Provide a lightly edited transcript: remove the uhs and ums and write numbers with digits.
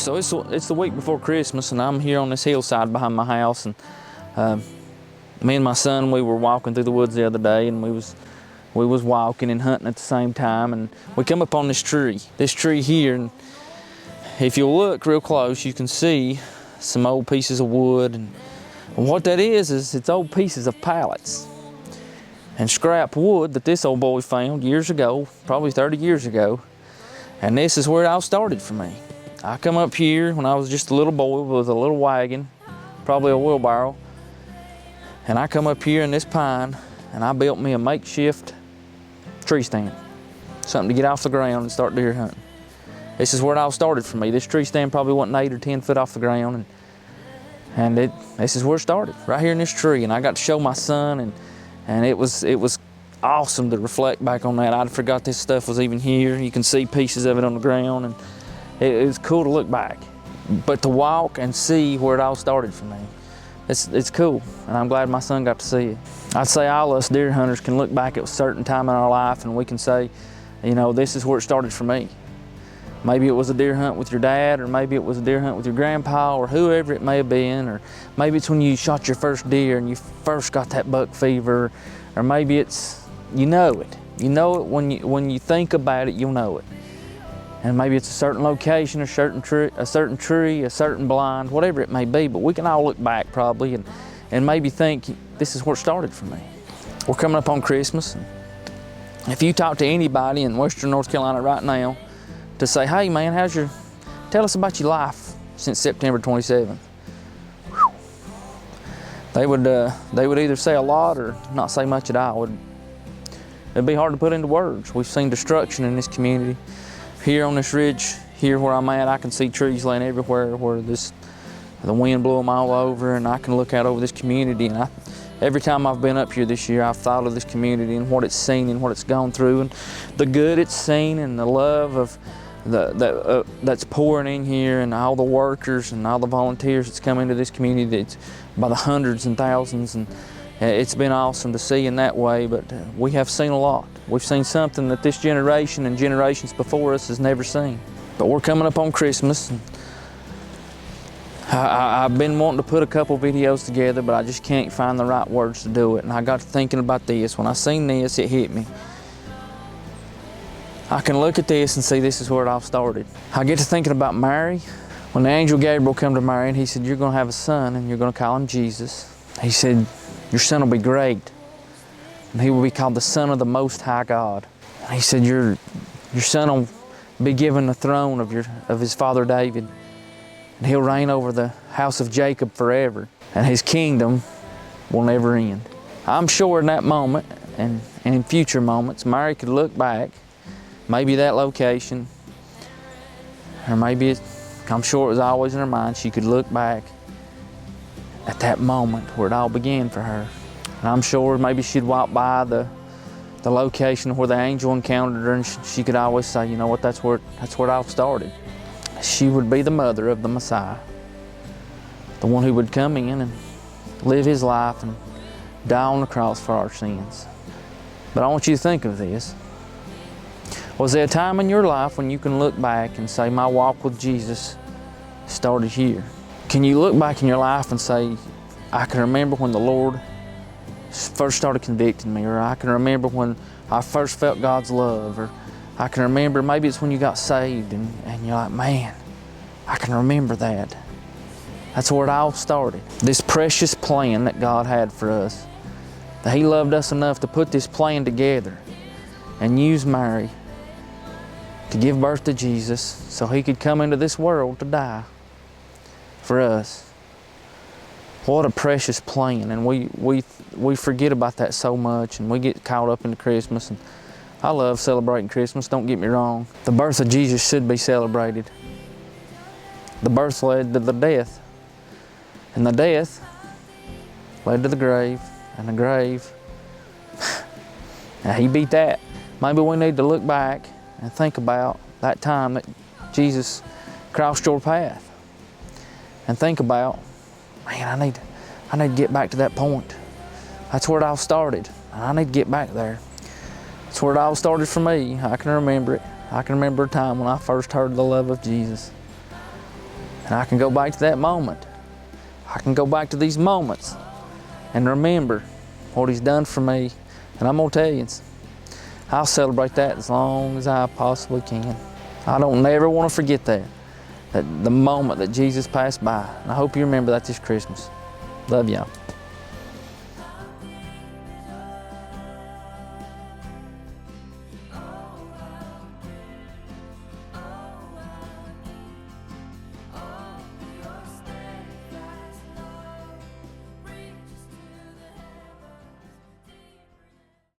So it's the week before Christmas, and I'm here on this hillside behind my house, and me and my son, we were walking through the woods the other day, and we was walking and hunting at the same time, and we come upon this tree here, and if you look real close, you can see some old pieces of wood, and what that is it's old pieces of pallets and scrap wood that this old boy found years ago, probably 30 years ago, and this is where it all started for me. I come up here when I was just a little boy with a little wagon, probably a wheelbarrow, and I come up here in this pine and I built me a makeshift tree stand, something to get off the ground and start deer hunting. This is where it all started for me. This tree stand probably wasn't 8 or 10 foot off the ground, and this is where it started, right here in this tree. And I got to show my son, and it was awesome to reflect back on that. I forgot this stuff was even here. You can see pieces of it on the ground, and it was cool to look back. But to walk and see where it all started for me, it's cool, and I'm glad my son got to see it. I'd say all us deer hunters can look back at a certain time in our life and we can say, you know, this is where it started for me. Maybe it was a deer hunt with your dad, or maybe it was a deer hunt with your grandpa, or whoever it may have been, or maybe it's when you shot your first deer and you first got that buck fever, or maybe it's, you know it. You know it when you think about it, you'll know it. And maybe it's a certain location, a certain tree, a certain blind, whatever it may be, but we can all look back probably and maybe think, this is where it started for me. We're coming up on Christmas. If you talk to anybody in Western North Carolina right now to say, hey man, tell us about your life since September 27th. They would either say a lot or not say much at all. It'd be hard to put into words. We've seen destruction in this community. Here on this ridge, here where I'm at, I can see trees laying everywhere where the wind blew them all over, and I can look out over this community. And every time I've been up here this year, I've thought of this community and what it's seen and what it's gone through, and the good it's seen, and the love of that's pouring in here, and all the workers and all the volunteers that's come into this community. It's by the hundreds and thousands, and it's been awesome to see in that way. But we have seen a lot. We've seen something that this generation and generations before us has never seen. But we're coming up on Christmas. And I've been wanting to put a couple videos together, but I just can't find the right words to do it. And I got to thinking about this. When I seen this, it hit me. I can look at this and see this is where it all started. I get to thinking about Mary. When the angel Gabriel came to Mary and he said, you're going to have a son and you're going to call him Jesus. He said, your son will be great, and he will be called the Son of the Most High God. And he said, your son will be given the throne of his father David, and he'll reign over the house of Jacob forever, and his kingdom will never end. I'm sure in that moment and in future moments, Mary could look back, maybe that location, or maybe I'm sure it was always in her mind, she could look back at that moment where it all began for her. And I'm sure maybe she'd walk by the location where the angel encountered her, and she could always say, you know what, that's where it all started. She would be the mother of the Messiah, the one who would come in and live his life and die on the cross for our sins. But I want you to think of this. Was there a time in your life when you can look back and say, my walk with Jesus started here? Can you look back in your life and say, I can remember when the Lord first started convicting me, or I can remember when I first felt God's love, or I can remember, maybe it's when you got saved and you're like, man, I can remember that. That's where it all started. This precious plan that God had for us, that he loved us enough to put this plan together and use Mary to give birth to Jesus so he could come into this world to die for us. What a precious plan, and we forget about that so much, and we get caught up into Christmas. And I love celebrating Christmas, don't get me wrong. The birth of Jesus should be celebrated. The birth led to the death, and the death led to the grave, and the grave, now he beat that. Maybe we need to look back and think about that time that Jesus crossed your path, and think about, man, I need to get back to that point. That's where it all started. I need to get back there. That's where it all started for me. I can remember it. I can remember a time when I first heard the love of Jesus. And I can go back to that moment. I can go back to these moments and remember what He's done for me. And I'm gonna tell you, I'll celebrate that as long as I possibly can. I don't never want to forget that the moment that Jesus passed by. And I hope you remember that this Christmas. Love y'all.